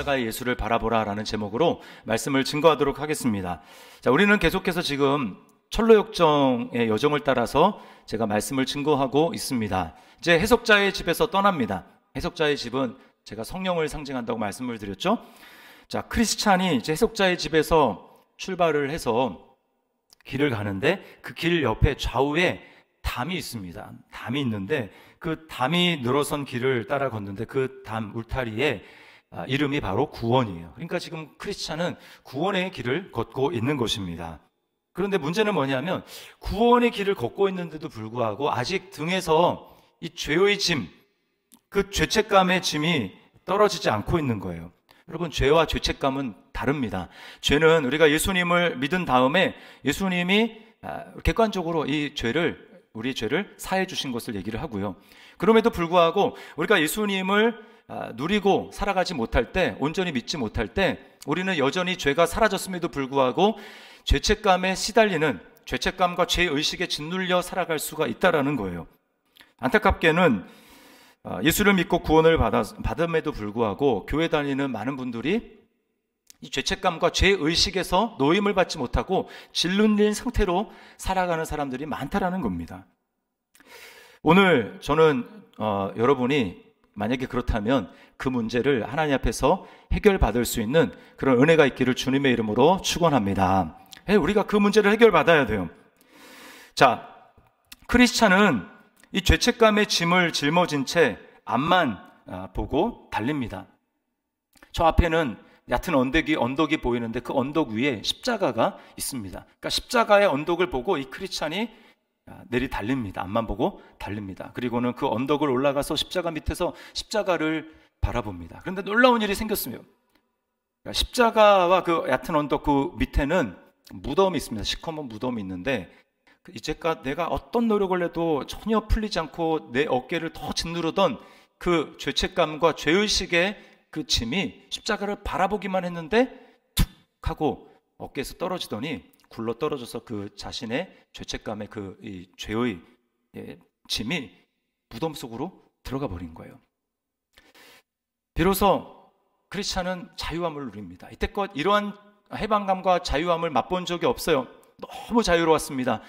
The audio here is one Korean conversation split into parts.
십자가의 예수를 바라보라 라는 제목으로 말씀을 증거하도록 하겠습니다. 자, 우리는 계속해서 지금 철로역정의 여정을 따라서 제가 말씀을 증거하고 있습니다. 이제 해석자의 집에서 떠납니다. 해석자의 집은 제가 성령을 상징한다고 말씀을 드렸죠. 자, 크리스찬이 이제 해석자의 집에서 출발을 해서 길을 가는데 그 길 옆에 좌우에 담이 있습니다. 담이 있는데 그 담이 늘어선 길을 따라 걷는데 그 담 울타리에 이름이 바로 구원이에요. 그러니까 지금 크리스찬은 구원의 길을 걷고 있는 것입니다. 그런데 문제는 뭐냐면 구원의 길을 걷고 있는데도 불구하고 아직 등에서 이 죄의 짐, 그 죄책감의 짐이 떨어지지 않고 있는 거예요. 여러분, 죄와 죄책감은 다릅니다. 죄는 우리가 예수님을 믿은 다음에 예수님이 객관적으로 우리 죄를 사해 주신 것을 얘기를 하고요. 그럼에도 불구하고 우리가 예수님을 누리고 살아가지 못할 때, 온전히 믿지 못할 때 우리는 여전히 죄가 사라졌음에도 불구하고 죄책감에 시달리는, 죄책감과 죄의식에 짓눌려 살아갈 수가 있다라는 거예요. 안타깝게는 예수를 믿고 구원을 받음에도 불구하고 교회 다니는 많은 분들이 이 죄책감과 죄의식에서 노임을 받지 못하고 짓눌린 상태로 살아가는 사람들이 많다라는 겁니다. 오늘 저는 여러분이 만약에 그렇다면 그 문제를 하나님 앞에서 해결받을 수 있는 그런 은혜가 있기를 주님의 이름으로 축원합니다. 우리가 그 문제를 해결받아야 돼요. 자, 크리스찬은 이 죄책감의 짐을 짊어진 채 앞만 보고 달립니다. 저 앞에는 얕은 언덕이 보이는데 그 언덕 위에 십자가가 있습니다. 그러니까 십자가의 언덕을 보고 이 크리스찬이 내리 달립니다. 앞만 보고 달립니다. 그리고는 그 언덕을 올라가서 십자가 밑에서 십자가를 바라봅니다. 그런데 놀라운 일이 생겼으며, 그러니까 십자가와 그 얕은 언덕 그 밑에는 무덤이 있습니다. 시커먼 무덤이 있는데 이제껏 내가 어떤 노력을 해도 전혀 풀리지 않고 내 어깨를 더 짓누르던 그 죄책감과 죄의식의 그 짐이 십자가를 바라보기만 했는데 툭 하고 어깨에서 떨어지더니 굴러 떨어져서 그 자신의 죄책감의 이 죄의 짐이 무덤 속으로 들어가 버린 거예요. 비로소 크리스찬은 자유함을 누립니다. 이때껏 이러한 해방감과 자유함을 맛본 적이 없어요. 너무 자유로웠습니다.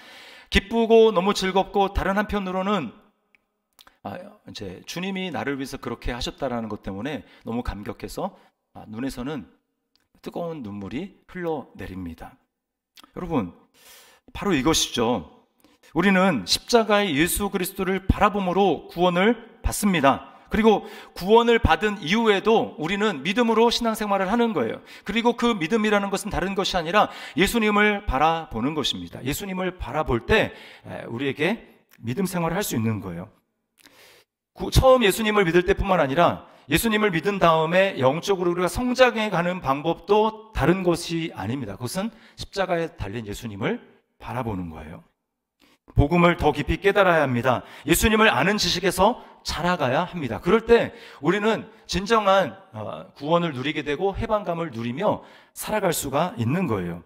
기쁘고 너무 즐겁고, 다른 한편으로는 이제 주님이 나를 위해서 그렇게 하셨다라는 것 때문에 너무 감격해서 눈에서는 뜨거운 눈물이 흘러내립니다. 여러분, 바로 이것이죠. 우리는 십자가의 예수 그리스도를 바라봄으로 구원을 받습니다. 그리고 구원을 받은 이후에도 우리는 믿음으로 신앙생활을 하는 거예요. 그리고 그 믿음이라는 것은 다른 것이 아니라 예수님을 바라보는 것입니다. 예수님을 바라볼 때 우리에게 믿음 생활을 할 수 있는 거예요. 처음 예수님을 믿을 때뿐만 아니라 예수님을 믿은 다음에 영적으로 우리가 성장해 가는 방법도 다른 것이 아닙니다. 그것은 십자가에 달린 예수님을 바라보는 거예요. 복음을 더 깊이 깨달아야 합니다. 예수님을 아는 지식에서 자라가야 합니다. 그럴 때 우리는 진정한 구원을 누리게 되고 해방감을 누리며 살아갈 수가 있는 거예요.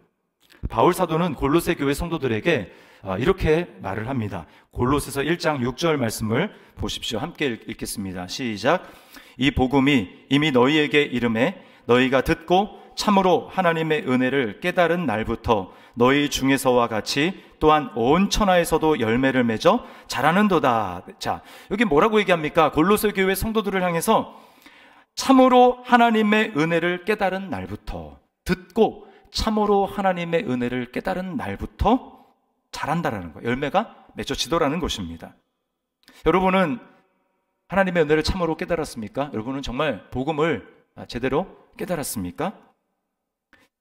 바울 사도는 골로새 교회 성도들에게 이렇게 말을 합니다. 골로새서 1장 6절 말씀을 보십시오. 함께 읽겠습니다. 시작. 이 복음이 이미 너희에게 이름에 너희가 듣고 참으로 하나님의 은혜를 깨달은 날부터 너희 중에서와 같이 또한 온 천하에서도 열매를 맺어 자라는도다. 자, 여기 뭐라고 얘기합니까? 골로새 교회 성도들을 향해서 참으로 하나님의 은혜를 깨달은 날부터, 듣고 참으로 하나님의 은혜를 깨달은 날부터 자란다라는 거예요. 열매가 맺어지더라는 것입니다. 여러분은 하나님의 은혜를 참으로 깨달았습니까? 여러분은 정말 복음을 제대로 깨달았습니까?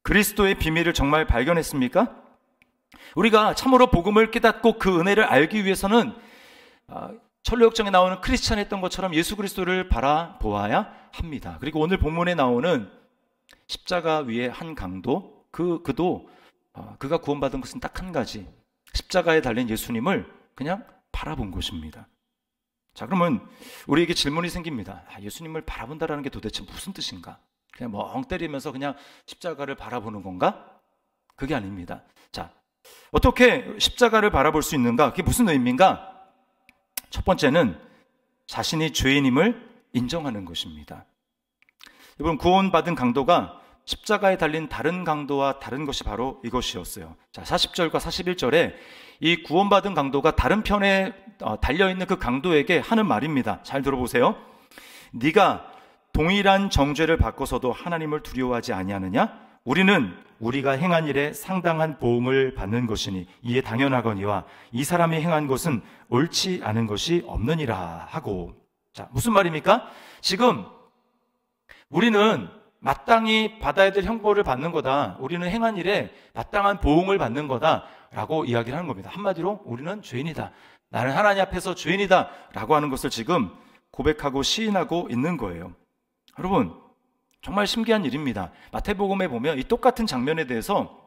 그리스도의 비밀을 정말 발견했습니까? 우리가 참으로 복음을 깨닫고 그 은혜를 알기 위해서는 철로역정에 나오는 크리스찬 했던 것처럼 예수 그리스도를 바라보아야 합니다. 그리고 오늘 본문에 나오는 십자가 위에 한 강도, 그가 구원받은 것은 딱 한 가지, 십자가에 달린 예수님을 그냥 바라본 것입니다. 자, 그러면 우리에게 질문이 생깁니다. 예수님을 바라본다라는 게 도대체 무슨 뜻인가? 그냥 멍 때리면서 그냥 십자가를 바라보는 건가? 그게 아닙니다. 자, 어떻게 십자가를 바라볼 수 있는가? 그게 무슨 의미인가? 첫 번째는 자신이 죄인임을 인정하는 것입니다. 여러분, 구원받은 강도가 십자가에 달린 다른 강도와 다른 것이 바로 이것이었어요. 자, 40절과 41절에 이 구원받은 강도가 다른 편에 달려있는 그 강도에게 하는 말입니다. 잘 들어보세요. 네가 동일한 정죄를 받고서도 하나님을 두려워하지 아니하느냐? 우리는 우리가 행한 일에 상당한 보응을 받는 것이니 이에 당연하거니와 이 사람이 행한 것은 옳지 않은 것이 없느니라 하고. 자, 무슨 말입니까? 지금 우리는 마땅히 받아야 될 형벌을 받는 거다. 우리는 행한 일에 마땅한 보응을 받는 거다 라고 이야기를 하는 겁니다. 한마디로 우리는 죄인이다. 나는 하나님 앞에서 죄인이다 라고 하는 것을 지금 고백하고 시인하고 있는 거예요. 여러분, 정말 신기한 일입니다. 마태복음에 보면 이 똑같은 장면에 대해서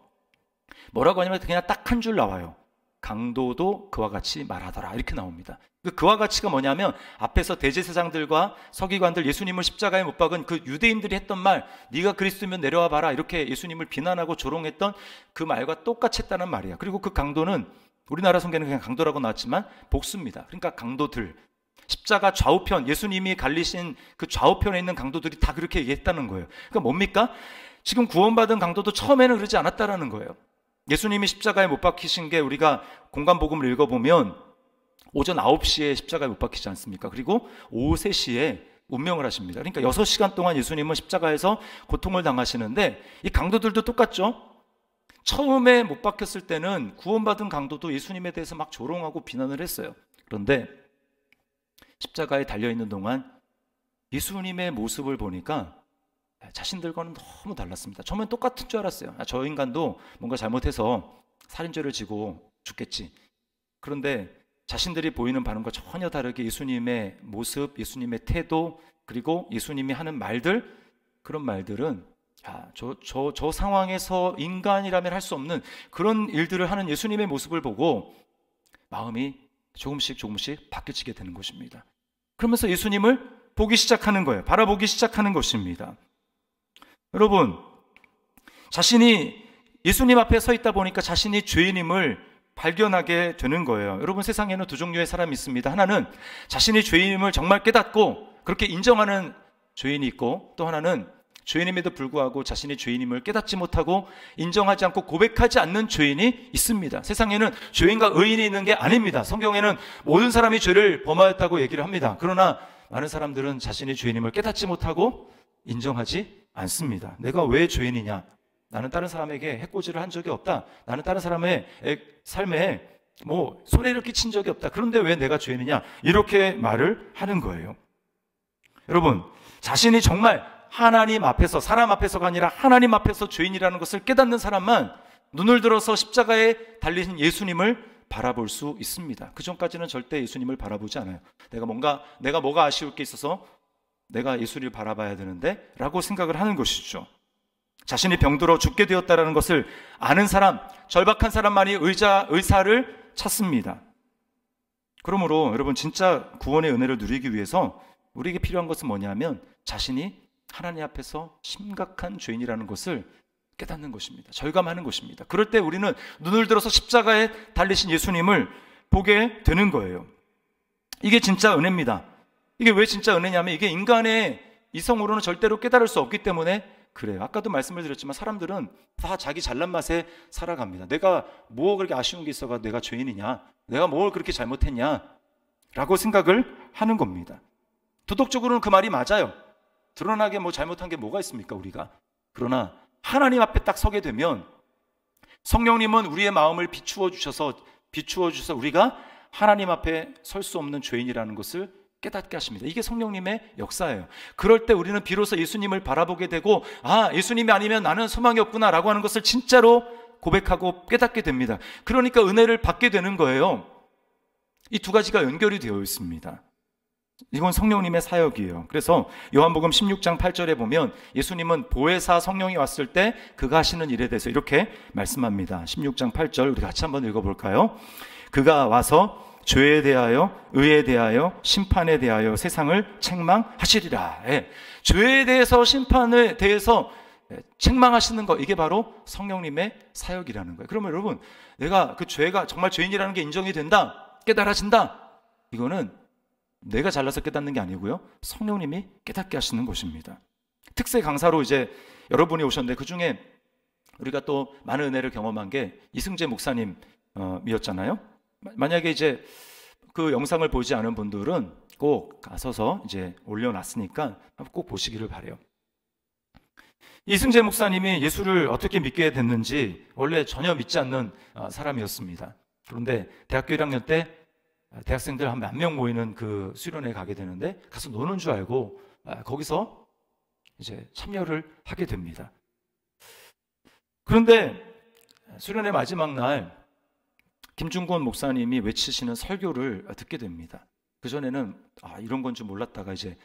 뭐라고 하냐면 그냥 딱 한 줄 나와요. 강도도 그와 같이 말하더라, 이렇게 나옵니다. 그와 같이가 뭐냐면 앞에서 대제사장들과 서기관들, 예수님을 십자가에 못 박은 그 유대인들이 했던 말, 네가 그리스도면 내려와 봐라, 이렇게 예수님을 비난하고 조롱했던 그 말과 똑같이 했다는 말이야. 그리고 그 강도는 우리나라 성경에는 그냥 강도라고 나왔지만 복수입니다. 그러니까 강도들, 십자가 좌우편, 예수님이 갈리신 그 좌우편에 있는 강도들이 다 그렇게 얘기했다는 거예요. 그러니까 뭡니까? 지금 구원받은 강도도 처음에는 그러지 않았다라는 거예요. 예수님이 십자가에 못 박히신 게 우리가 공관복음을 읽어보면 오전 9시에 십자가에 못 박히지 않습니까? 그리고 오후 3시에 운명을 하십니다. 그러니까 6시간 동안 예수님은 십자가에서 고통을 당하시는데 이 강도들도 똑같죠? 처음에 못 박혔을 때는 구원받은 강도도 예수님에 대해서 막 조롱하고 비난을 했어요. 그런데 십자가에 달려있는 동안 예수님의 모습을 보니까 자신들과는 너무 달랐습니다. 처음엔 똑같은 줄 알았어요. 저 인간도 뭔가 잘못해서 살인죄를 지고 죽겠지. 그런데 자신들이 보이는 반응과 전혀 다르게 예수님의 모습, 예수님의 태도, 그리고 예수님이 하는 말들, 그런 말들은 저 상황에서 인간이라면 할 수 없는 그런 일들을 하는 예수님의 모습을 보고 마음이 조금씩 바뀌어지게 되는 것입니다. 그러면서 예수님을 보기 시작하는 거예요. 바라보기 시작하는 것입니다. 여러분, 자신이 예수님 앞에 서 있다 보니까 자신이 죄인임을 발견하게 되는 거예요. 여러분, 세상에는 두 종류의 사람이 있습니다. 하나는 자신이 죄인임을 정말 깨닫고 그렇게 인정하는 죄인이 있고, 또 하나는 죄인임에도 불구하고 자신이 죄인임을 깨닫지 못하고 인정하지 않고 고백하지 않는 죄인이 있습니다. 세상에는 죄인과 의인이 있는 게 아닙니다. 성경에는 모든 사람이 죄를 범하였다고 얘기를 합니다. 그러나 많은 사람들은 자신이 죄인임을 깨닫지 못하고 인정하지 않습니다. 내가 왜 죄인이냐? 나는 다른 사람에게 해코지를 한 적이 없다. 나는 다른 사람의 삶에 손해를 끼친 적이 없다. 그런데 왜 내가 죄인이냐? 이렇게 말을 하는 거예요. 여러분, 자신이 정말 하나님 앞에서, 사람 앞에서가 아니라 하나님 앞에서 죄인이라는 것을 깨닫는 사람만 눈을 들어서 십자가에 달리신 예수님을 바라볼 수 있습니다. 그 전까지는 절대 예수님을 바라보지 않아요. 내가 뭐가 아쉬울 게 있어서 내가 예수를 바라봐야 되는데 라고 생각을 하는 것이죠. 자신이 병들어 죽게 되었다는 것을 아는 사람, 절박한 사람만이 의사를 찾습니다. 그러므로 여러분, 진짜 구원의 은혜를 누리기 위해서 우리에게 필요한 것은 뭐냐면 자신이 하나님 앞에서 심각한 죄인이라는 것을 깨닫는 것입니다. 절감하는 것입니다. 그럴 때 우리는 눈을 들어서 십자가에 달리신 예수님을 보게 되는 거예요. 이게 진짜 은혜입니다. 이게 왜 진짜 은혜냐면 이게 인간의 이성으로는 절대로 깨달을 수 없기 때문에 그래요. 아까도 말씀을 드렸지만 사람들은 다 자기 잘난 맛에 살아갑니다. 내가 뭐 그렇게 아쉬운 게 있어가 내가 죄인이냐? 내가 뭘 그렇게 잘못했냐? 라고 생각을 하는 겁니다. 도덕적으로는 그 말이 맞아요. 드러나게 잘못한 게 뭐가 있습니까, 우리가? 그러나 하나님 앞에 딱 서게 되면 성령님은 우리의 마음을 비추어 주셔서 우리가 하나님 앞에 설 수 없는 죄인이라는 것을 깨닫게 하십니다. 이게 성령님의 역사예요. 그럴 때 우리는 비로소 예수님을 바라보게 되고, 예수님이 아니면 나는 소망이 없구나 라고 하는 것을 진짜로 고백하고 깨닫게 됩니다. 그러니까 은혜를 받게 되는 거예요. 이 두 가지가 연결이 되어 있습니다. 이건 성령님의 사역이에요. 그래서 요한복음 16장 8절에 보면 예수님은 보혜사 성령이 왔을 때 그가 하시는 일에 대해서 이렇게 말씀합니다. 16장 8절 우리 같이 한번 읽어볼까요? 그가 와서 죄에 대하여, 의에 대하여, 심판에 대하여 세상을 책망하시리라. 죄에 대해서, 심판에 대해서 책망하시는 것, 이게 바로 성령님의 사역이라는 거예요. 그러면 여러분, 내가 그 죄가 정말 죄인이라는 게 인정이 된다, 깨달아진다, 이거는 내가 잘나서 깨닫는 게 아니고요, 성령님이 깨닫게 하시는 것입니다. 특세 강사로 이제 여러분이 오셨는데 그 중에 우리가 또 많은 은혜를 경험한 게 이승재 목사님이었잖아요. 만약에 이제 그 영상을 보지 않은 분들은 꼭 가서서 이제 올려놨으니까 꼭 보시기를 바래요. 이승재 목사님이 예수를 어떻게 믿게 됐는지 원래 전혀 믿지 않는 사람이었습니다. 그런데 대학교 1학년 때 대학생들 한 10,000명 모이는 그 수련회에 가게 되는데 가서 노는 줄 알고 거기서 이제 참여를 하게 됩니다. 그런데 수련회 마지막 날 김중권 목사님이 외치시는 설교를 듣게 됩니다. 그전에는 이런 건 줄 몰랐다가 이제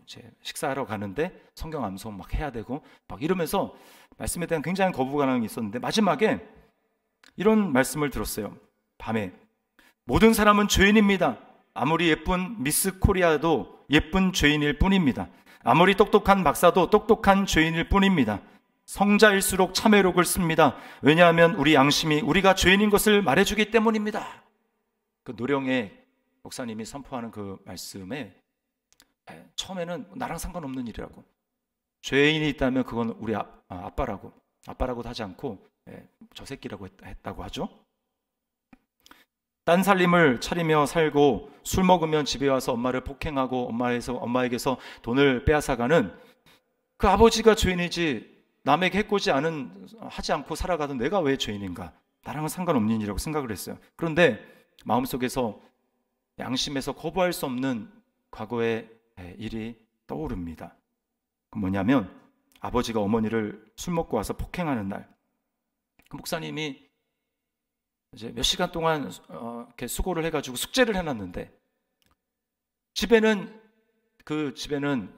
이제 식사하러 가는데 성경 암송 막 해야 되고 막 이러면서 말씀에 대한 굉장히 거부감이 있었는데 마지막에 이런 말씀을 들었어요. 밤에 모든 사람은 죄인입니다. 아무리 예쁜 미스 코리아도 예쁜 죄인일 뿐입니다. 아무리 똑똑한 박사도 똑똑한 죄인일 뿐입니다. 성자일수록 참회록을 씁니다. 왜냐하면 우리 양심이 우리가 죄인인 것을 말해주기 때문입니다. 그 노령의 목사님이 선포하는 그 말씀에 처음에는 나랑 상관없는 일이라고, 죄인이 있다면 그건 우리 아빠라고도 하지 않고 저 새끼라고 했다고 하죠. 딴 살림을 차리며 살고 술 먹으면 집에 와서 엄마를 폭행하고 엄마에게서 돈을 빼앗아가는 그 아버지가 죄인이지, 남에게 해코지 하지 않고 살아가던 내가 왜 죄인인가, 나랑은 상관없는 일이라고 생각을 했어요. 그런데 마음속에서 양심에서 거부할 수 없는 과거의 일이 떠오릅니다. 그 뭐냐면 아버지가 어머니를 술 먹고 와서 폭행하는 날, 그 목사님이 이제 몇 시간 동안 이렇게 수고를 해가지고 숙제를 해놨는데 집에는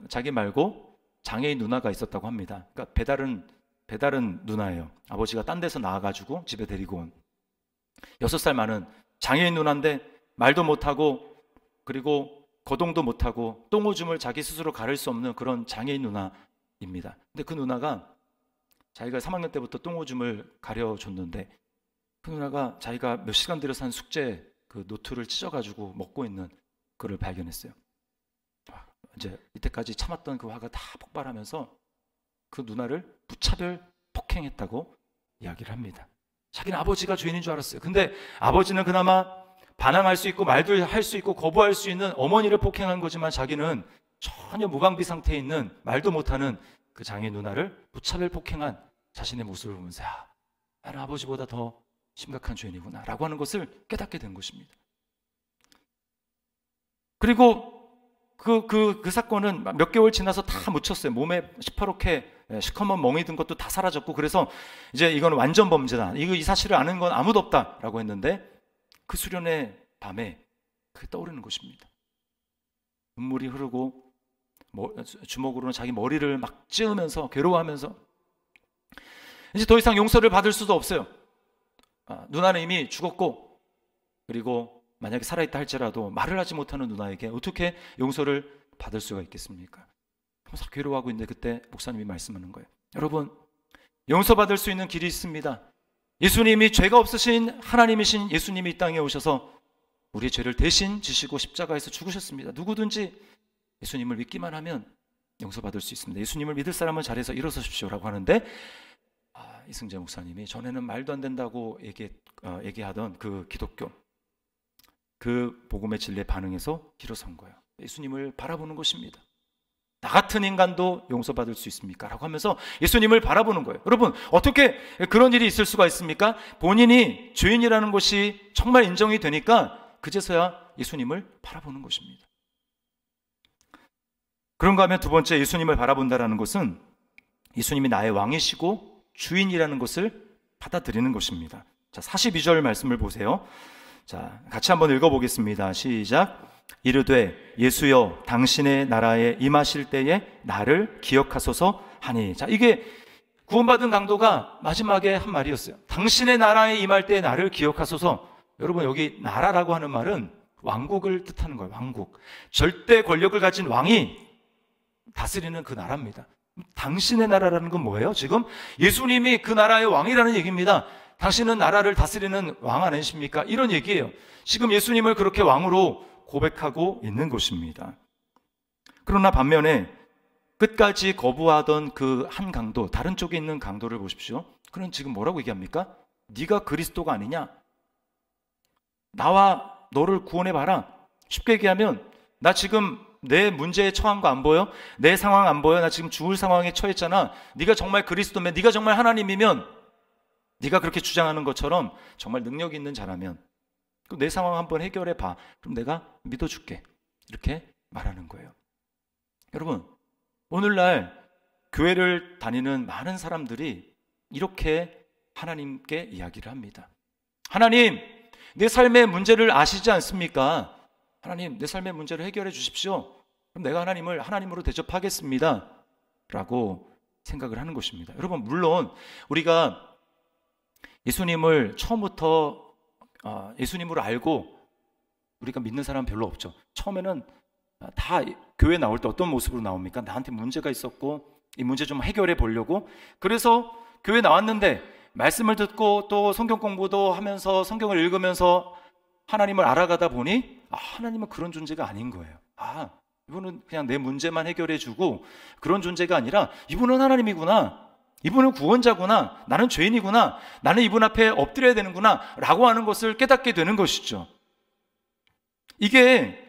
자기 말고 장애인 누나가 있었다고 합니다. 그러니까 배다른 누나예요. 아버지가 딴 데서 나와가지고 집에 데리고 온 6살 많은 장애인 누나인데 말도 못하고 그리고 거동도 못하고 똥오줌을 자기 스스로 가릴 수 없는 그런 장애인 누나입니다. 근데 그 누나가 자기가 3학년 때부터 똥오줌을 가려줬는데 그 누나가 자기가 몇 시간 들여서 한 숙제 그 노트를 찢어가지고 먹고 있는 그를 발견했어요. 이제 이때까지 참았던 그 화가 다 폭발하면서 그 누나를 무차별 폭행했다고 이야기를 합니다. 자기는 아버지가 죄인인 줄 알았어요. 근데 아버지는 그나마 반항할 수 있고 말도 할 수 있고 거부할 수 있는 어머니를 폭행한 거지만 자기는 전혀 무방비 상태에 있는 말도 못하는 그 장애인 누나를 무차별 폭행한 자신의 모습을 보면서 나는 아버지보다 더 심각한 죄인이구나 라고 하는 것을 깨닫게 된 것입니다. 그리고 그 사건은 몇 개월 지나서 다 묻혔어요. 몸에 시퍼렇게 시커먼 멍이 든 것도 다 사라졌고, 그래서 이제 이건 완전 범죄다, 이 사실을 아는 건 아무도 없다 라고 했는데 그 수련회 밤에 그게 떠오르는 것입니다. 눈물이 흐르고 주먹으로는 자기 머리를 막 찌으면서 괴로워하면서 이제 더 이상 용서를 받을 수도 없어요. 누나는 이미 죽었고, 그리고 만약에 살아있다 할지라도 말을 하지 못하는 누나에게 어떻게 용서를 받을 수가 있겠습니까? 항상 괴로워하고 있는데 그때 목사님이 말씀하는 거예요. 여러분, 용서받을 수 있는 길이 있습니다. 예수님이 죄가 없으신 하나님이신 예수님이 이 땅에 오셔서 우리의 죄를 대신 지시고 십자가에서 죽으셨습니다. 누구든지 예수님을 믿기만 하면 용서받을 수 있습니다. 예수님을 믿을 사람은 자리에서 일어서십시오라고 하는데 이승재 목사님이 전에는 말도 안 된다고 얘기하던 그 기독교, 그 복음의 진리에 반응해서 일어선 거예요. 예수님을 바라보는 것입니다. 나 같은 인간도 용서받을 수 있습니까? 라고 하면서 예수님을 바라보는 거예요. 여러분, 어떻게 그런 일이 있을 수가 있습니까? 본인이 죄인이라는 것이 정말 인정이 되니까 그제서야 예수님을 바라보는 것입니다. 그런가 하면 두 번째, 예수님을 바라본다라는 것은 예수님이 나의 왕이시고 주인이라는 것을 받아들이는 것입니다. 자, 42절 말씀을 보세요. 자, 같이 한번 읽어보겠습니다. 시작. 이르되 예수여 당신의 나라에 임하실 때에 나를 기억하소서 하니. 자, 이게 구원받은 강도가 마지막에 한 말이었어요. 당신의 나라에 임할 때에 나를 기억하소서. 여러분, 여기 나라라고 하는 말은 왕국을 뜻하는 거예요. 왕국. 절대 권력을 가진 왕이 다스리는 그 나라입니다. 당신의 나라라는 건 뭐예요? 지금 예수님이 그 나라의 왕이라는 얘기입니다. 당신은 나라를 다스리는 왕 아니십니까? 이런 얘기예요. 지금 예수님을 그렇게 왕으로 고백하고 있는 것입니다. 그러나 반면에 끝까지 거부하던 그 한 강도, 다른 쪽에 있는 강도를 보십시오. 그는 지금 뭐라고 얘기합니까? 네가 그리스도가 아니냐? 나와 너를 구원해봐라. 쉽게 얘기하면 나 지금 내 문제에 처한 거 안 보여? 내 상황 안 보여? 나 지금 죽을 상황에 처했잖아. 네가 정말 그리스도면, 네가 정말 하나님이면, 네가 그렇게 주장하는 것처럼 정말 능력 있는 자라면 그럼 내 상황 한번 해결해 봐. 그럼 내가 믿어줄게. 이렇게 말하는 거예요. 여러분, 오늘날 교회를 다니는 많은 사람들이 이렇게 하나님께 이야기를 합니다. 하나님, 내 삶의 문제를 아시지 않습니까? 하나님, 내 삶의 문제를 해결해 주십시오. 그럼 내가 하나님을 하나님으로 대접하겠습니다. 라고 생각을 하는 것입니다. 여러분, 물론 우리가 예수님을 처음부터 예수님으로 알고 우리가 믿는 사람은 별로 없죠. 처음에는 다 교회 나올 때 어떤 모습으로 나옵니까? 나한테 문제가 있었고 이 문제 좀 해결해 보려고, 그래서 교회 나왔는데 말씀을 듣고 또 성경 공부도 하면서 성경을 읽으면서 하나님을 알아가다 보니 하나님은 그런 존재가 아닌 거예요. 이분은 그냥 내 문제만 해결해 주고 그런 존재가 아니라 이분은 하나님이구나, 이분은 구원자구나, 나는 죄인이구나, 나는 이분 앞에 엎드려야 되는구나 라고 하는 것을 깨닫게 되는 것이죠. 이게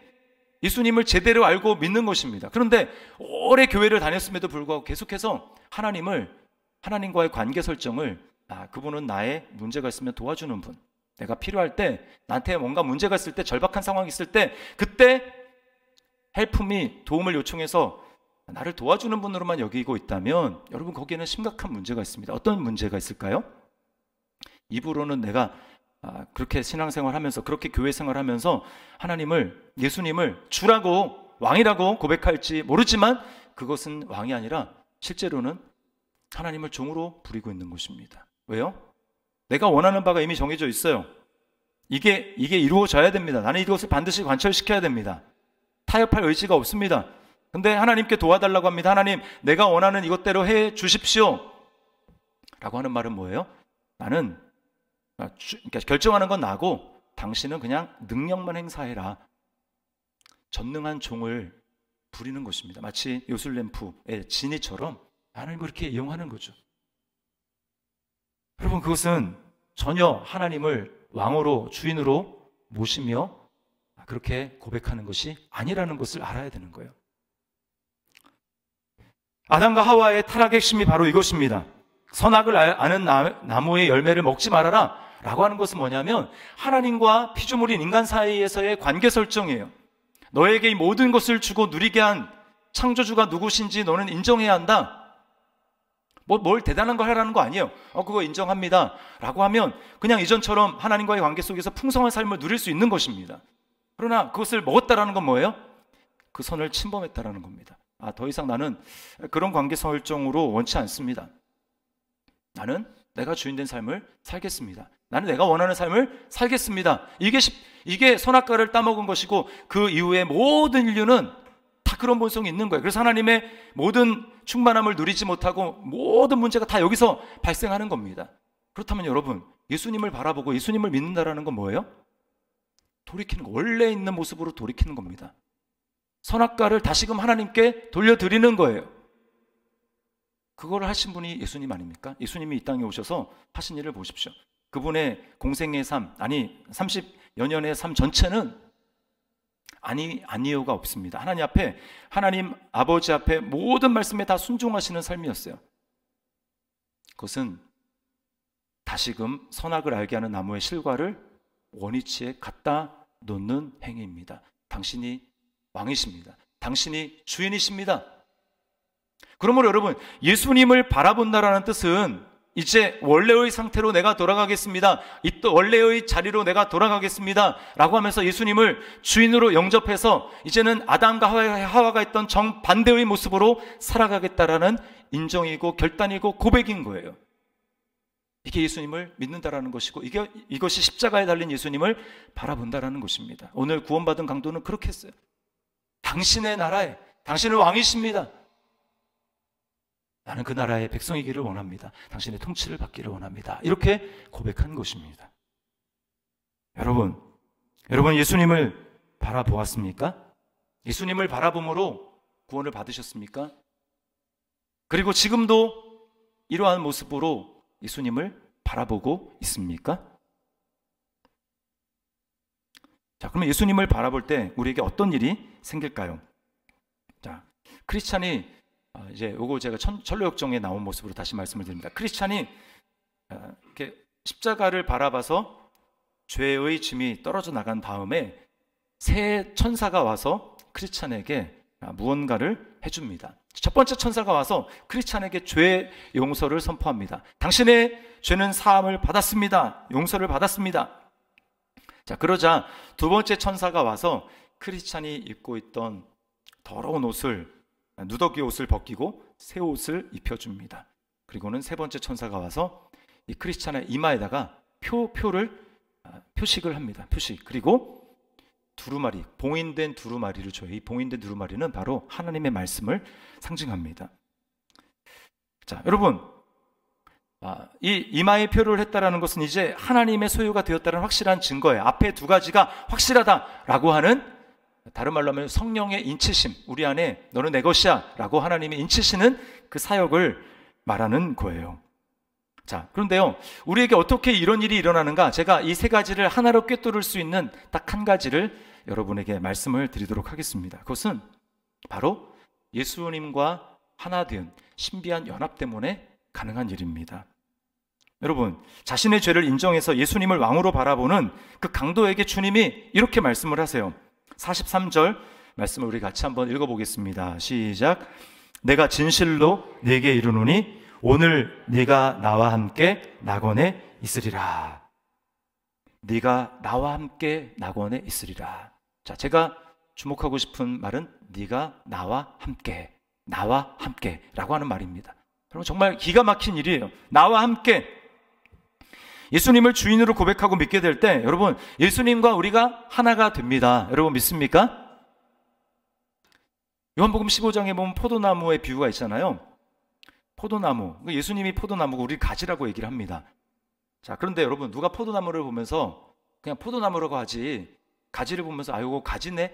예수님을 제대로 알고 믿는 것입니다. 그런데 오래 교회를 다녔음에도 불구하고 계속해서 하나님과의 관계 설정을 그분은 나의 문제가 있으면 도와주는 분, 내가 필요할 때, 나한테 뭔가 문제가 있을 때, 절박한 상황이 있을 때 그때 헬프미, 도움을 요청해서 나를 도와주는 분으로만 여기고 있다면 여러분, 거기에는 심각한 문제가 있습니다. 어떤 문제가 있을까요? 입으로는 내가 그렇게 신앙생활하면서, 그렇게 교회 생활하면서 예수님을 주라고, 왕이라고 고백할지 모르지만 그것은 왕이 아니라 실제로는 하나님을 종으로 부리고 있는 것입니다. 왜요? 내가 원하는 바가 이미 정해져 있어요. 이게 이루어져야 됩니다. 나는 이것을 반드시 관철시켜야 됩니다. 타협할 의지가 없습니다. 근데 하나님께 도와달라고 합니다. 하나님, 내가 원하는 이것대로 해 주십시오 라고 하는 말은 뭐예요? 나는 그러니까 결정하는 건 나고 당신은 그냥 능력만 행사해라. 전능한 종을 부리는 것입니다. 마치 요술램프의 지니처럼 하나님을 그렇게 이용하는 거죠. 여러분, 그것은 전혀 하나님을 왕으로, 주인으로 모시며 그렇게 고백하는 것이 아니라는 것을 알아야 되는 거예요. 아담과 하와의 타락의 핵심이 바로 이것입니다. 선악을 아는 나무의 열매를 먹지 말아라 라고 하는 것은 뭐냐면 하나님과 피조물인 인간 사이에서의 관계 설정이에요. 너에게 이 모든 것을 주고 누리게 한 창조주가 누구신지 너는 인정해야 한다. 뭘 대단한 걸 하라는 거 아니에요. 그거 인정합니다 라고 하면 그냥 이전처럼 하나님과의 관계 속에서 풍성한 삶을 누릴 수 있는 것입니다. 그러나 그것을 먹었다라는 건 뭐예요? 그 선을 침범했다라는 겁니다. 더 이상 나는 그런 관계 설정으로 원치 않습니다. 나는 내가 주인된 삶을 살겠습니다. 나는 내가 원하는 삶을 살겠습니다. 이게 선악과를 따먹은 것이고 그 이후에 모든 인류는 다 그런 본성이 있는 거예요. 그래서 하나님의 모든 충만함을 누리지 못하고 모든 문제가 다 여기서 발생하는 겁니다. 그렇다면 여러분, 예수님을 바라보고 예수님을 믿는다라는 건 뭐예요? 돌이키는 거, 원래 있는 모습으로 돌이키는 겁니다. 선악과를 다시금 하나님께 돌려드리는 거예요. 그거를 하신 분이 예수님 아닙니까? 예수님이 이 땅에 오셔서 하신 일을 보십시오. 그분의 공생의 삶, 30여 년의 삶 전체는 아니요가 없습니다. 하나님 아버지 앞에 모든 말씀에 다 순종하시는 삶이었어요. 그것은 다시금 선악을 알게 하는 나무의 실과를 원위치에 갖다 놓는 행위입니다. 당신이 왕이십니다. 당신이 주인이십니다. 그러므로 여러분, 예수님을 바라본다라는 뜻은 이제 원래의 상태로 내가 돌아가겠습니다. 원래의 자리로 내가 돌아가겠습니다 라고 하면서 예수님을 주인으로 영접해서 이제는 아담과 하와가 있던 정반대의 모습으로 살아가겠다라는 인정이고 결단이고 고백인 거예요. 이게 예수님을 믿는다라는 것이고 이것이 십자가에 달린 예수님을 바라본다라는 것입니다. 오늘 구원받은 강도는 그렇게 했어요. 당신의 나라에 당신은 왕이십니다. 나는 그 나라의 백성이기를 원합니다. 당신의 통치를 받기를 원합니다. 이렇게 고백한 것입니다. 여러분 예수님을 바라보았습니까? 예수님을 바라봄으로 구원을 받으셨습니까? 그리고 지금도 이러한 모습으로 예수님을 바라보고 있습니까? 자, 그러면 예수님을 바라볼 때 우리에게 어떤 일이 생길까요? 자, 크리스찬이 이제 요거 제가 천로역정에 나온 모습으로 다시 말씀을 드립니다. 크리스찬이 이렇게 십자가를 바라봐서 죄의 짐이 떨어져 나간 다음에 새 천사가 와서 크리스찬에게 무언가를 해줍니다. 첫 번째 천사가 와서 크리스찬에게 죄 용서를 선포합니다. 당신의 죄는 사함을 받았습니다. 용서를 받았습니다. 자, 그러자 두 번째 천사가 와서 크리스찬이 입고 있던 더러운 옷을, 누더기 옷을 벗기고 새 옷을 입혀줍니다. 그리고는 세 번째 천사가 와서 이 크리스찬의 이마에다가 표식을 합니다. 표식. 그리고 두루마리, 봉인된 두루마리를 줘요. 이 봉인된 두루마리는 바로 하나님의 말씀을 상징합니다. 자, 여러분, 이 이마에 표를 했다라는 것은 이제 하나님의 소유가 되었다는 확실한 증거예요. 앞에 두 가지가 확실하다라고 하는, 다른 말로 하면 성령의 인치심, 우리 안에 너는 내 것이야 라고 하나님이 인치시는 그 사역을 말하는 거예요. 자, 그런데요, 우리에게 어떻게 이런 일이 일어나는가? 제가 이 세 가지를 하나로 꿰뚫을 수 있는 딱 한 가지를 여러분에게 말씀을 드리도록 하겠습니다. 그것은 바로 예수님과 하나 된 신비한 연합 때문에 가능한 일입니다. 여러분, 자신의 죄를 인정해서 예수님을 왕으로 바라보는 그 강도에게 주님이 이렇게 말씀을 하세요. 43절 말씀을 우리 같이 한번 읽어보겠습니다. 시작. 내가 진실로 네게 이르노니 오늘 네가 나와 함께 낙원에 있으리라. 네가 나와 함께 낙원에 있으리라. 자, 제가 주목하고 싶은 말은 네가 나와 함께, 나와 함께 라고 하는 말입니다. 여러분, 정말 기가 막힌 일이에요. 나와 함께. 예수님을 주인으로 고백하고 믿게 될 때 여러분, 예수님과 우리가 하나가 됩니다. 여러분 믿습니까? 요한복음 15장에 보면 포도나무의 비유가 있잖아요. 포도나무, 예수님이 포도나무고 우리 가지라고 얘기를 합니다. 자, 그런데 여러분, 누가 포도나무를 보면서 그냥 포도나무라고 하지 가지를 보면서 아이고 가지네,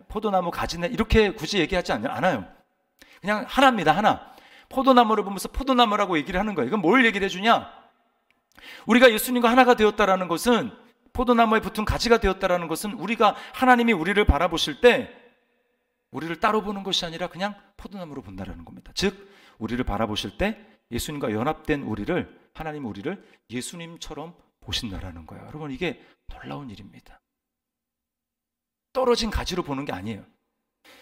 포도나무 가지네 이렇게 굳이 얘기하지 않아요. 그냥 하나입니다. 하나. 포도나무를 보면서 포도나무라고 얘기를 하는 거예요. 이건 뭘 얘기를 해주냐? 우리가 예수님과 하나가 되었다라는 것은, 포도나무에 붙은 가지가 되었다라는 것은 우리가, 하나님이 우리를 바라보실 때 우리를 따로 보는 것이 아니라 그냥 포도나무로 본다라는 겁니다. 즉 우리를 바라보실 때 예수님과 연합된 우리를, 하나님 우리를 예수님처럼 보신다라는 거예요. 여러분, 이게 놀라운 일입니다. 떨어진 가지로 보는 게 아니에요.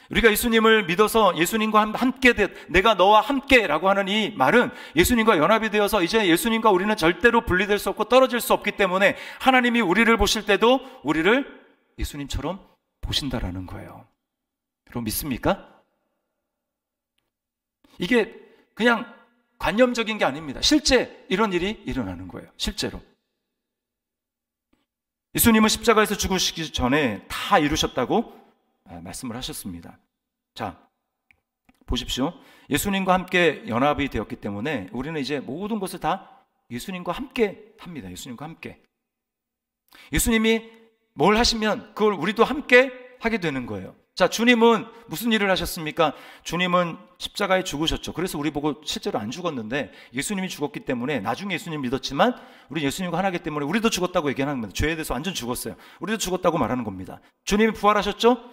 우리가 예수님을 믿어서 예수님과 함께 내가 너와 함께라고 하는 이 말은 예수님과 연합이 되어서 이제 예수님과 우리는 절대로 분리될 수 없고 떨어질 수 없기 때문에 하나님이 우리를 보실 때도 우리를 예수님처럼 보신다라는 거예요. 여러분 믿습니까? 이게 그냥 관념적인 게 아닙니다. 실제 이런 일이 일어나는 거예요. 실제로. 예수님은 십자가에서 죽으시기 전에 다 이루셨다고 말씀을 하셨습니다. 자, 보십시오. 예수님과 함께 연합이 되었기 때문에 우리는 이제 모든 것을 다 예수님과 함께 합니다. 예수님과 함께. 예수님이 뭘 하시면 그걸 우리도 함께 하게 되는 거예요. 자, 주님은 무슨 일을 하셨습니까? 주님은 십자가에 죽으셨죠. 그래서 우리 보고 실제로 안 죽었는데 예수님이 죽었기 때문에 나중에 예수님 믿었지만 우리 예수님과 하나이기 때문에 우리도 죽었다고 얘기하는 겁니다. 죄에 대해서 완전 죽었어요. 우리도 죽었다고 말하는 겁니다. 주님이 부활하셨죠?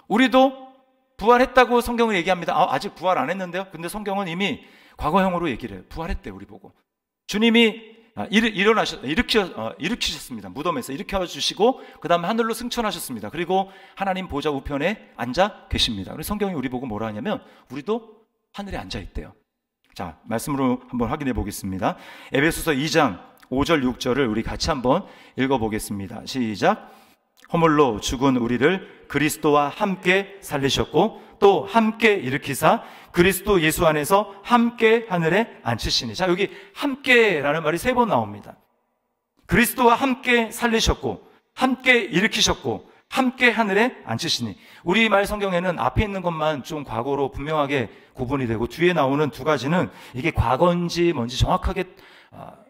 우리도 부활했다고 성경은 얘기합니다. 아직 부활 안 했는데요? 근데 성경은 이미 과거형으로 얘기를 해요. 부활했대, 우리 보고. 주님이 일으키셨습니다. 무덤에서 일으켜주시고 그 다음에 하늘로 승천하셨습니다. 그리고 하나님 보좌 우편에 앉아 계십니다. 그래서 성경이 우리 보고 뭐라 하냐면 우리도 하늘에 앉아 있대요. 자, 말씀으로 한번 확인해 보겠습니다. 에베소서 2장 5절 6절을 우리 같이 한번 읽어보겠습니다. 시작. 허물로 죽은 우리를 그리스도와 함께 살리셨고 또 함께 일으키사 그리스도 예수 안에서 함께 하늘에 앉히시니. 자, 여기 함께라는 말이 3번 나옵니다. 그리스도와 함께 살리셨고 함께 일으키셨고 함께 하늘에 앉히시니. 우리말 성경에는 앞에 있는 것만 좀 과거로 분명하게 구분이 되고 뒤에 나오는 두 가지는 이게 과거인지 뭔지 정확하게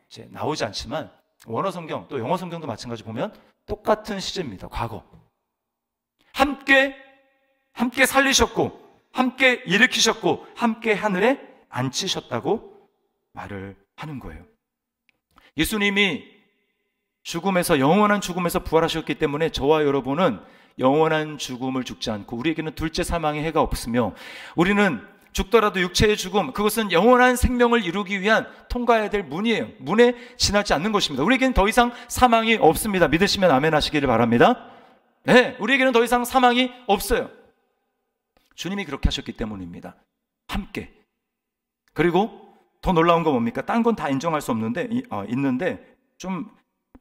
이제 나오지 않지만 원어 성경 또 영어 성경도 마찬가지 보면 똑같은 시제입니다. 과거. 함께 살리셨고 함께 일으키셨고 함께 하늘에 앉히셨다고 말을 하는 거예요. 예수님이 죽음에서, 영원한 죽음에서 부활하셨기 때문에 저와 여러분은 영원한 죽음을 죽지 않고 우리에게는 둘째 사망의 해가 없으며, 우리는 죽더라도 육체의 죽음, 그것은 영원한 생명을 이루기 위한 통과해야 될 문이에요. 문에 지나지 않는 것입니다. 우리에게는 더 이상 사망이 없습니다. 믿으시면 아멘 하시기를 바랍니다. 네, 우리에게는 더 이상 사망이 없어요. 주님이 그렇게 하셨기 때문입니다. 함께. 그리고 더 놀라운 건 뭡니까? 딴 건 다 인정할 수 없는데, 있는데 좀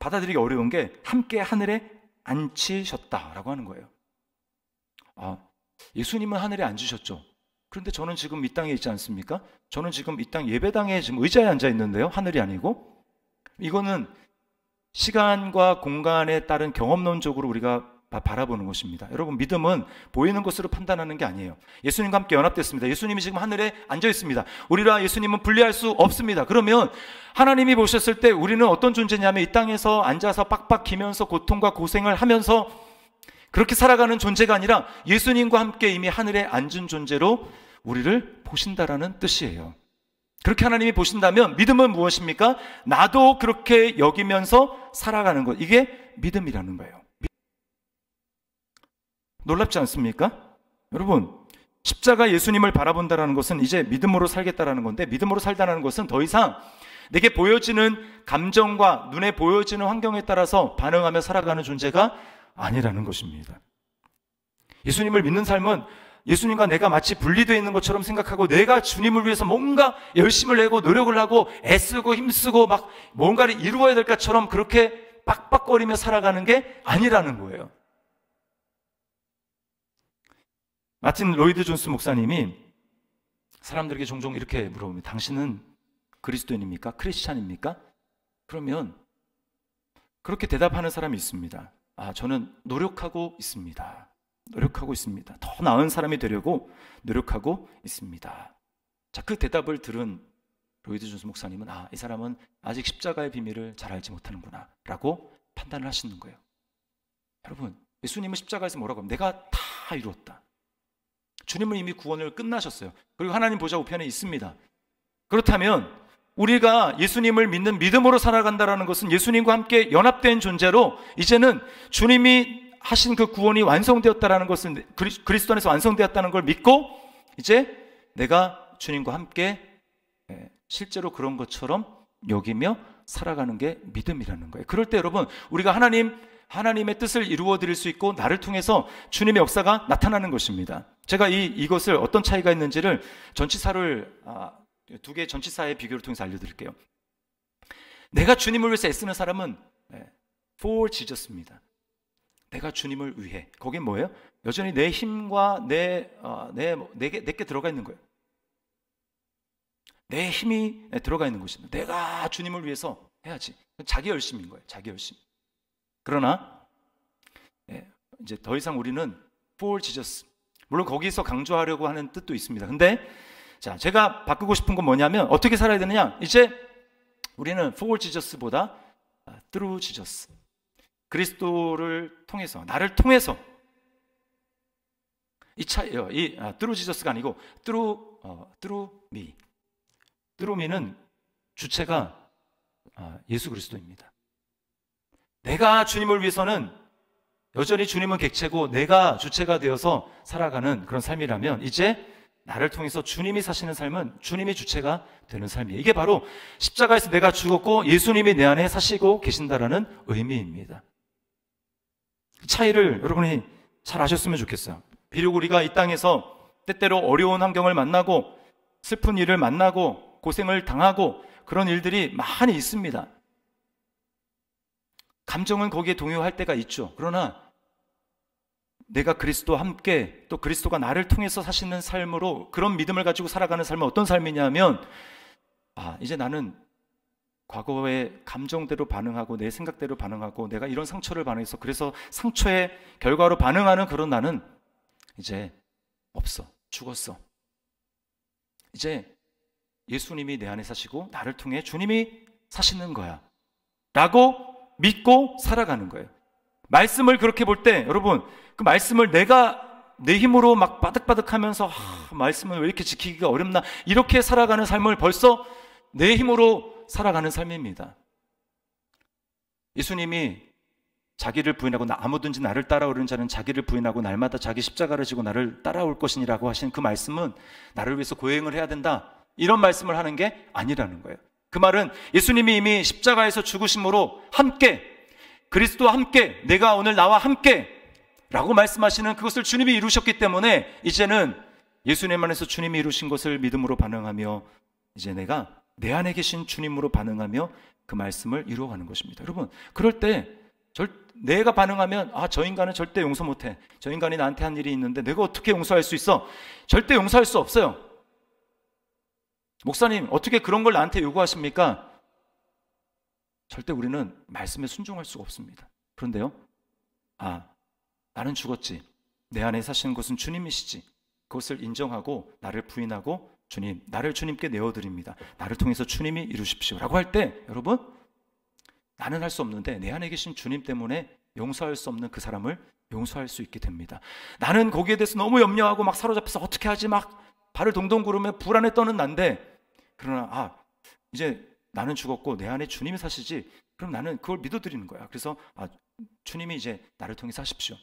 받아들이기 어려운 게 함께 하늘에 앉히셨다라고 하는 거예요. 예수님은 하늘에 앉으셨죠. 그런데 저는 지금 이 땅에 있지 않습니까? 저는 지금 이 땅 예배당에 지금 의자에 앉아 있는데요. 하늘이 아니고. 이거는 시간과 공간에 따른 경험론적으로 우리가 바라보는 것입니다. 여러분, 믿음은 보이는 것으로 판단하는 게 아니에요. 예수님과 함께 연합됐습니다. 예수님이 지금 하늘에 앉아 있습니다. 우리와 예수님은 분리할 수 없습니다. 그러면 하나님이 보셨을 때 우리는 어떤 존재냐면, 이 땅에서 앉아서 빡빡 기면서 고통과 고생을 하면서 그렇게 살아가는 존재가 아니라 예수님과 함께 이미 하늘에 앉은 존재로 우리를 보신다라는 뜻이에요. 그렇게 하나님이 보신다면 믿음은 무엇입니까? 나도 그렇게 여기면서 살아가는 것, 이게 믿음이라는 거예요. 놀랍지 않습니까? 여러분, 십자가 예수님을 바라본다는 것은 이제 믿음으로 살겠다라는 건데, 믿음으로 살다는 것은 더 이상 내게 보여지는 감정과 눈에 보여지는 환경에 따라서 반응하며 살아가는 존재가 아니라는 것입니다. 예수님을 믿는 삶은 예수님과 내가 마치 분리되어 있는 것처럼 생각하고, 내가 주님을 위해서 뭔가 열심을 내고 노력을 하고 애쓰고 힘쓰고 막 뭔가를 이루어야 될 것처럼 그렇게 빡빡거리며 살아가는 게 아니라는 거예요. 마틴 로이드 존스 목사님이 사람들에게 종종 이렇게 물어봅니다. 당신은 그리스도인입니까? 크리스찬입니까? 그러면 그렇게 대답하는 사람이 있습니다. 저는 노력하고 있습니다. 노력하고 있습니다. 더 나은 사람이 되려고 노력하고 있습니다. 자, 그 대답을 들은 로이드 존스 목사님은 이 사람은 아직 십자가의 비밀을 잘 알지 못하는구나 라고 판단을 하시는 거예요. 여러분, 예수님은 십자가에서 뭐라고 하면 내가 다 이루었다. 주님은 이미 구원을 끝나셨어요. 그리고 하나님 보좌 우편에 있습니다. 그렇다면 우리가 예수님을 믿는 믿음으로 살아간다는 것은 예수님과 함께 연합된 존재로 이제는 주님이 하신 그 구원이 완성되었다는 것을, 그리스도 안에서 완성되었다는 걸 믿고 이제 내가 주님과 함께 실제로 그런 것처럼 여기며 살아가는 게 믿음이라는 거예요. 그럴 때 여러분, 우리가 하나님의 뜻을 이루어 드릴 수 있고 나를 통해서 주님의 역사가 나타나는 것입니다. 제가 이것을 어떤 차이가 있는지를 전치사를 두 개의 전치사의 비교를 통해서 알려드릴게요. 내가 주님을 위해서 애쓰는 사람은 for Jesus입니다. 내가 주님을 위해. 거긴 뭐예요? 여전히 내 힘과 내게 들어가 있는 거예요. 내 힘이 들어가 있는 것입니다. 내가 주님을 위해서 해야지. 자기 열심인 거예요. 자기 열심. 그러나 이제 더 이상 우리는 for Jesus, 물론 거기서 강조하려고 하는 뜻도 있습니다. 근데 자, 제가 바꾸고 싶은 건 뭐냐면 어떻게 살아야 되느냐? 이제 우리는 for Jesus보다 through Jesus, 그리스도를 통해서, 나를 통해서, 이 차이요. through Jesus가 아니고 through me. through me는 주체가 예수 그리스도입니다. 내가 주님을 위해서는 여전히 주님은 객체고 내가 주체가 되어서 살아가는 그런 삶이라면, 이제 나를 통해서 주님이 사시는 삶은 주님이 주체가 되는 삶이에요. 이게 바로 십자가에서 내가 죽었고 예수님이 내 안에 사시고 계신다라는 의미입니다. 그 차이를 여러분이 잘 아셨으면 좋겠어요. 비록 우리가 이 땅에서 때때로 어려운 환경을 만나고 슬픈 일을 만나고 고생을 당하고 그런 일들이 많이 있습니다. 감정은 거기에 동요할 때가 있죠. 그러나 내가 그리스도와 함께, 또 그리스도가 나를 통해서 사시는 삶으로, 그런 믿음을 가지고 살아가는 삶은 어떤 삶이냐면, 이제 나는 과거의 감정대로 반응하고 내 생각대로 반응하고 내가 이런 상처를 반응해서 그래서 상처의 결과로 반응하는 그런 나는 이제 없어. 죽었어. 이제 예수님이 내 안에 사시고 나를 통해 주님이 사시는 거야 라고 믿고 살아가는 거예요. 말씀을 그렇게 볼 때 여러분, 그 말씀을 내가 내 힘으로 막 바득바득하면서 말씀을 왜 이렇게 지키기가 어렵나 이렇게 살아가는 삶을 벌써 내 힘으로 살아가는 삶입니다. 예수님이 자기를 부인하고 아무든지 나를 따라오는 자는 자기를 부인하고 날마다 자기 십자가를 지고 나를 따라올 것이니라고 하신 그 말씀은 나를 위해서 고행을 해야 된다 이런 말씀을 하는 게 아니라는 거예요. 그 말은 예수님이 이미 십자가에서 죽으심으로 함께 그리스도와 함께 내가 오늘 나와 함께 라고 말씀하시는 그것을 주님이 이루셨기 때문에 이제는 예수님 안에서 주님이 이루신 것을 믿음으로 반응하며 이제 내가 내 안에 계신 주님으로 반응하며 그 말씀을 이루어가는 것입니다. 여러분 그럴 때 내가 반응하면 저 인간은 절대 용서 못해. 저 인간이 나한테 한 일이 있는데 내가 어떻게 용서할 수 있어? 절대 용서할 수 없어요. 목사님 어떻게 그런 걸 나한테 요구하십니까? 절대 우리는 말씀에 순종할 수가 없습니다. 그런데요 나는 죽었지. 내 안에 사시는 것은 주님이시지. 그것을 인정하고 나를 부인하고 주님, 나를 주님께 내어드립니다. 나를 통해서 주님이 이루십시오 라고 할 때 여러분 나는 할 수 없는데 내 안에 계신 주님 때문에 용서할 수 없는 그 사람을 용서할 수 있게 됩니다. 나는 거기에 대해서 너무 염려하고 막 사로잡혀서 어떻게 하지 막 발을 동동 구르며 불안에 떠는 난데 그러나 이제 나는 죽었고 내 안에 주님이 사시지. 그럼 나는 그걸 믿어드리는 거야. 그래서 주님이 이제 나를 통해서 하십시오.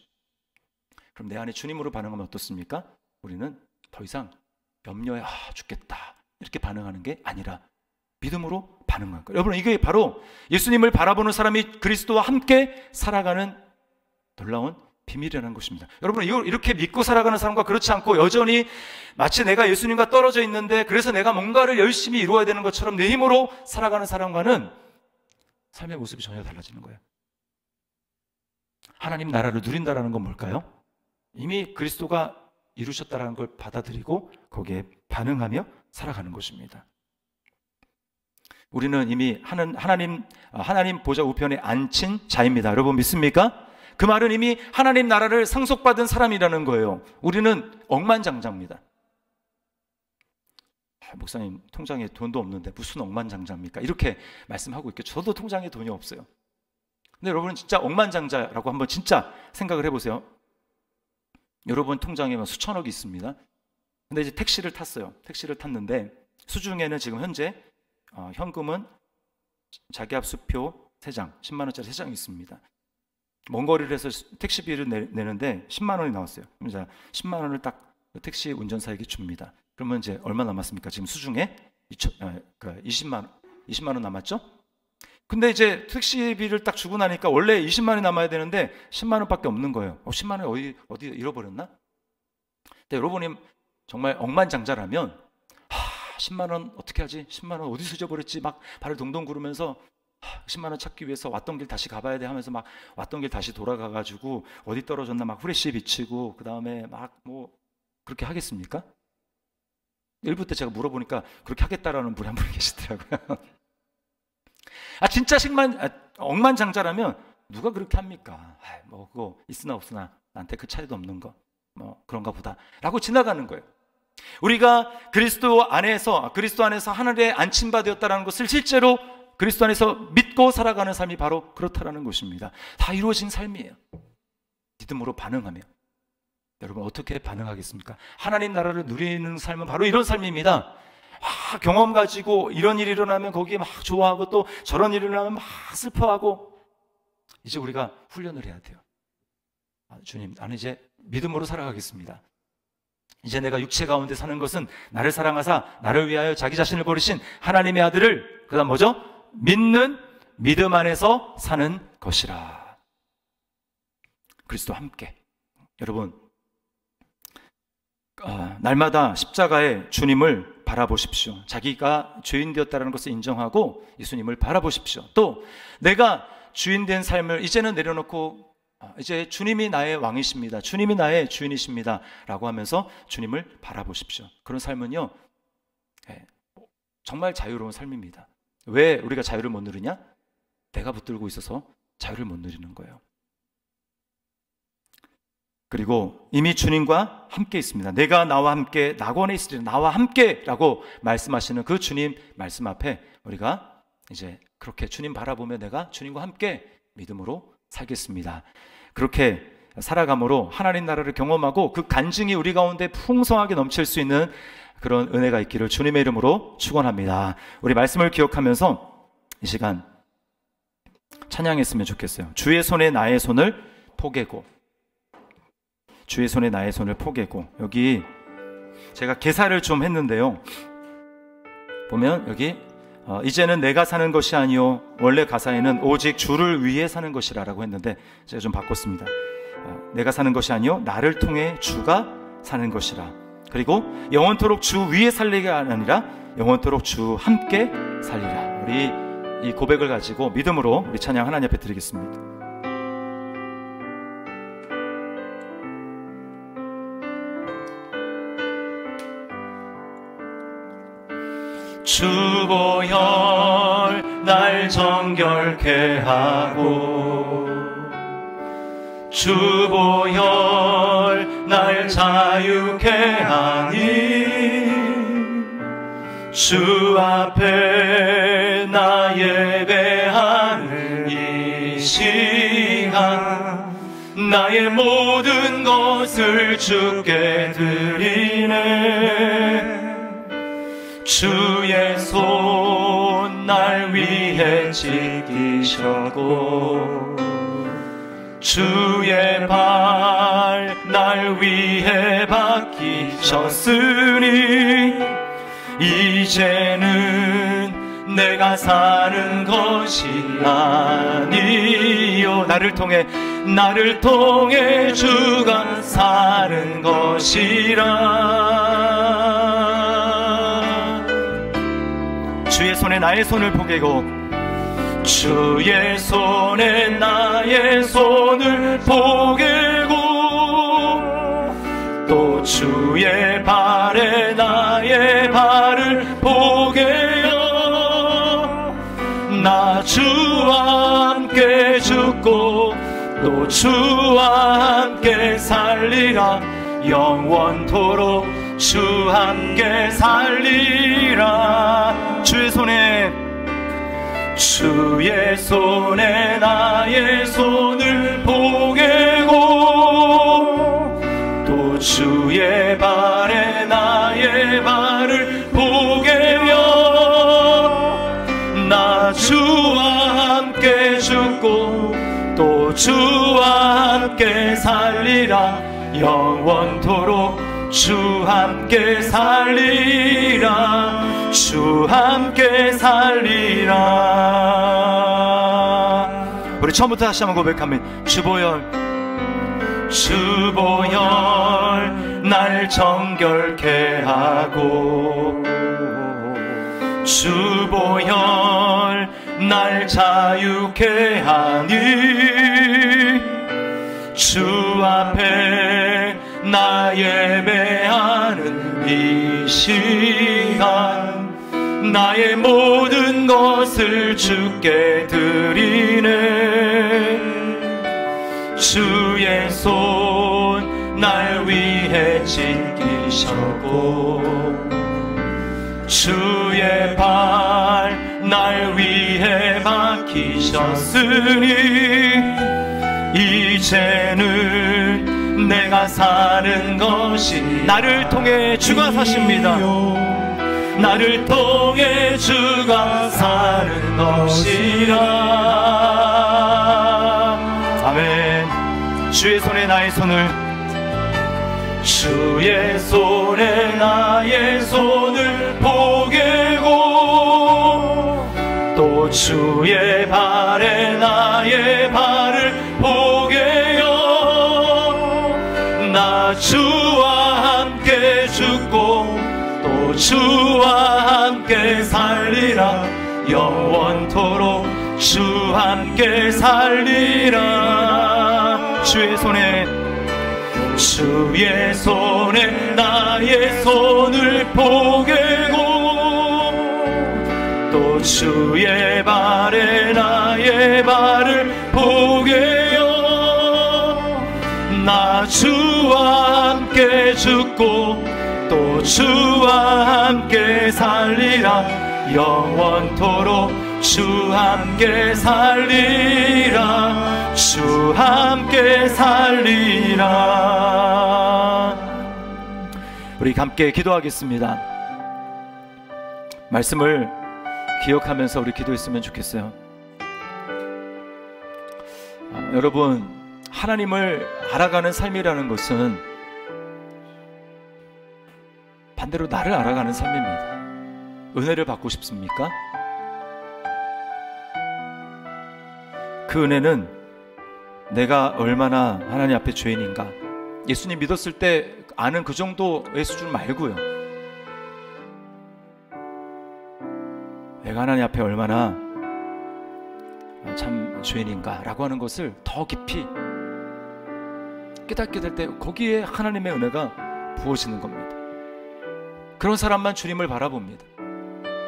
그럼 내 안에 주님으로 반응하면 어떻습니까? 우리는 더 이상 염려해 죽겠다 이렇게 반응하는 게 아니라 믿음으로 반응한 거예요. 여러분 이게 바로 예수님을 바라보는 사람이 그리스도와 함께 살아가는 놀라운 비밀이라는 것입니다. 여러분 이걸 이렇게 믿고 살아가는 사람과 그렇지 않고 여전히 마치 내가 예수님과 떨어져 있는데 그래서 내가 뭔가를 열심히 이루어야 되는 것처럼 내 힘으로 살아가는 사람과는 삶의 모습이 전혀 달라지는 거예요. 하나님 나라를 누린다라는 건 뭘까요? 이미 그리스도가 이루셨다는 걸 받아들이고 거기에 반응하며 살아가는 것입니다. 우리는 이미 하나님 보좌 우편에 앉힌 자입니다. 여러분 믿습니까? 그 말은 이미 하나님 나라를 상속받은 사람이라는 거예요. 우리는 억만장자입니다. 목사님 통장에 돈도 없는데 무슨 억만장자입니까? 이렇게 말씀하고 있겠죠. 저도 통장에 돈이 없어요. 근데 여러분은 진짜 억만장자라고 한번 진짜 생각을 해보세요. 여러분 통장에 수천억이 있습니다. 근데 이제 택시를 탔어요. 택시를 탔는데 수중에는 지금 현재 현금은 자기압수표 3장, 10만 원짜리 3장이 있습니다. 먼 거리를 해서 택시비를 내는데 10만 원이 나왔어요. 그럼 10만 원을 딱 택시 운전사에게 줍니다. 그러면 이제 얼마 남았습니까? 지금 수중에 20만 원 남았죠? 근데 이제 택시비를 딱 주고 나니까 원래 20만 원이 남아야 되는데 10만 원밖에 없는 거예요. 10만 원 어디 잃어버렸나? 근데 여러분이 정말 억만장자라면 10만 원 어떻게 하지? 10만 원 어디서 잊어버렸지? 막 발을 동동 구르면서 10만 원 찾기 위해서 왔던 길 다시 가봐야 돼 하면서 막 왔던 길 다시 돌아가가지고 어디 떨어졌나 막 후레쉬 비치고 그 다음에 막 뭐 그렇게 하겠습니까? 일부 때 제가 물어보니까 그렇게 하겠다라는 분이 한 분 계시더라고요. 진짜 억만장자라면 누가 그렇게 합니까? 뭐 그거 있으나 없으나 나한테 그 차이도 없는 거 뭐 그런가 보다 라고 지나가는 거예요. 우리가 그리스도 안에서 하늘에 안침바 되었다는 것을 실제로 그리스도 안에서 믿고 살아가는 삶이 바로 그렇다라는 것입니다. 다 이루어진 삶이에요. 믿음으로 반응하며. 여러분 어떻게 반응하겠습니까? 하나님 나라를 누리는 삶은 바로 이런 삶입니다. 경험 가지고 이런 일이 일어나면 거기에 막 좋아하고 또 저런 일이 일어나면 막 슬퍼하고 이제 우리가 훈련을 해야 돼요. 주님 나는 이제 믿음으로 살아가겠습니다. 이제 내가 육체 가운데 사는 것은 나를 사랑하사 나를 위하여 자기 자신을 버리신 하나님의 아들을 그다음 뭐죠? 믿는 믿음 안에서 사는 것이라. 그리스도와 함께. 여러분 날마다 십자가의 주님을 바라보십시오. 자기가 주인 되었다는 것을 인정하고 예수님을 바라보십시오. 또 내가 주인 된 삶을 이제는 내려놓고 이제 주님이 나의 왕이십니다. 주님이 나의 주인이십니다. 라고 하면서 주님을 바라보십시오. 그런 삶은요 정말 자유로운 삶입니다. 왜 우리가 자유를 못 누리냐? 내가 붙들고 있어서 자유를 못 누리는 거예요. 그리고 이미 주님과 함께 있습니다. 내가 나와 함께 낙원에 있으리라. 나와 함께 라고 말씀하시는 그 주님 말씀 앞에 우리가 이제 그렇게 주님 바라보며 내가 주님과 함께 믿음으로 살겠습니다. 그렇게 살아감으로 하나님 나라를 경험하고 그 간증이 우리 가운데 풍성하게 넘칠 수 있는 그런 은혜가 있기를 주님의 이름으로 축원합니다. 우리 말씀을 기억하면서 이 시간 찬양했으면 좋겠어요. 주의 손에 나의 손을 포개고, 주의 손에 나의 손을 포개고. 여기 제가 개사를 좀 했는데요, 보면 여기 이제는 내가 사는 것이 아니요 원래 가사에는 오직 주를 위해 사는 것이라 라고 했는데 제가 좀 바꿨습니다. 내가 사는 것이 아니요 나를 통해 주가 사는 것이라. 그리고 영원토록 주 위에 살리가 아니라 영원토록 주 함께 살리라. 우리 이 고백을 가지고 믿음으로 우리 찬양 하나님 앞에 드리겠습니다. 주 보혈 날 정결케 하고, 주 보혈 날 자유케 하니, 주 앞에 나 예배하는 이 시간 나의 모든 것을 주께 드리네. 주의 손 날 위해 지키셨고, 주의 발 날 위해 박히셨으니, 이제는 내가 사는 것이 아니요 나를 통해 주가 사는 것이라. 주의 손에 나의 손을 포개고, 주의 손에 나의 손을 포개고, 또 주의 발에 나의 발을 포개어 나 주와 함께 죽고 또 주와 함께 살리라. 영원토록 주 함께 살리라. 주의 손에 나의 손을 포개고, 또 주의 발에 나의 발을 포개어 나 주와 함께 죽고 또 주와 함께 살리라. 영원토록 주 함께 살리라. 주 함께 살리라. 우리 처음부터 다시 한번 고백합니다. 주보혈 날 정결케 하고, 주보혈 날 자유케 하니, 주 앞에 나 예배하는 이 시간 나의 모든 것을 주께 드리네. 주의 손 날 위해 지키셨고, 주의 발 날 위해 박히셨으니, 이제는 내가 사는 것이 나를 통해 주가 사십니다. 나를 통해 주가 사는 것이라. 아멘. 주의 손에 나의 손을, 주의 손에 나의 손을 포개고, 또 주의 발에 나의 발을 포개어 나 주와 함께 죽고 또 주와 함께 살리라. 영원토록 주 함께 살리라. 주의 손에 나의 손을 포개고, 또 주의 발에 나의 발을 포개어 나 주와 함께 죽고 또 주와 함께 살리라. 영원토록 주 함께 살리라. 주 함께 살리라. 우리 함께 기도하겠습니다. 말씀을 기억하면서 우리 기도했으면 좋겠어요. 여러분, 하나님을 알아가는 삶이라는 것은 반대로 나를 알아가는 삶입니다. 은혜를 받고 싶습니까? 그 은혜는 내가 얼마나 하나님 앞에 죄인인가, 예수님 믿었을 때 아는 그 정도의 수준 말고요, 내가 하나님 앞에 얼마나 참 죄인인가 라고 하는 것을 더 깊이 깨닫게 될 때 거기에 하나님의 은혜가 부어지는 겁니다. 그런 사람만 주님을 바라봅니다.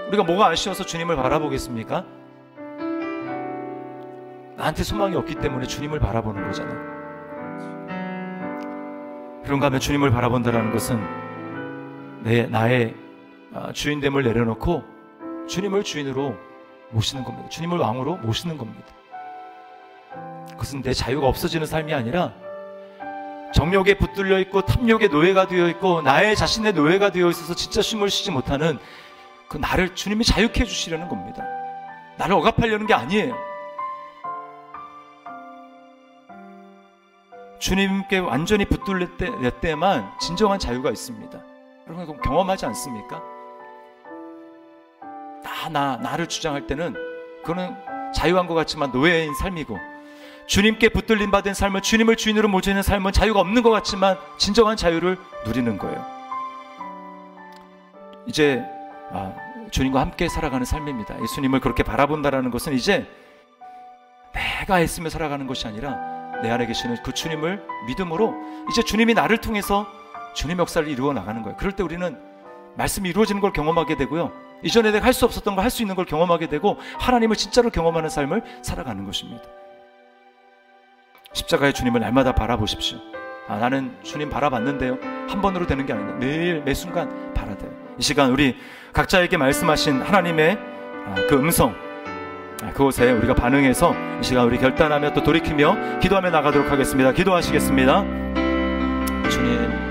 우리가 뭐가 아쉬워서 주님을 바라보겠습니까? 나한테 소망이 없기 때문에 주님을 바라보는 거잖아요. 그런가 하면 주님을 바라본다는 것은 나의 주인됨을 내려놓고 주님을 주인으로 모시는 겁니다. 주님을 왕으로 모시는 겁니다. 그것은 내 자유가 없어지는 삶이 아니라 정욕에 붙들려 있고 탐욕의 노예가 되어 있고 나의 자신의 노예가 되어 있어서 진짜 쉼을 쉬지 못하는 그 나를 주님이 자유케 해주시려는 겁니다. 나를 억압하려는 게 아니에요. 주님께 완전히 붙들릴 때만 진정한 자유가 있습니다. 여러분, 그럼 경험하지 않습니까? 나를 주장할 때는 그거는 자유한 것 같지만 노예인 삶이고, 주님께 붙들림 받은 삶은, 주님을 주인으로 모시는 삶은 자유가 없는 것 같지만 진정한 자유를 누리는 거예요. 이제 주님과 함께 살아가는 삶입니다. 예수님을 그렇게 바라본다라는 것은 이제 내가 애쓰며 살아가는 것이 아니라 내 안에 계시는 그 주님을 믿음으로 이제 주님이 나를 통해서 주님 역사를 이루어 나가는 거예요. 그럴 때 우리는 말씀이 이루어지는 걸 경험하게 되고요, 이전에 내가 할 수 없었던 걸 할 수 있는 걸 경험하게 되고 하나님을 진짜로 경험하는 삶을 살아가는 것입니다. 십자가의 주님을 날마다 바라보십시오. 나는 주님 바라봤는데요, 한 번으로 되는 게 아닙니다. 매일 매순간 바라야 돼요. 이 시간 우리 각자에게 말씀하신 하나님의 그 음성, 그곳에 우리가 반응해서 이 시간 우리 결단하며 또 돌이키며 기도하며 나가도록 하겠습니다. 기도하시겠습니다. 주님,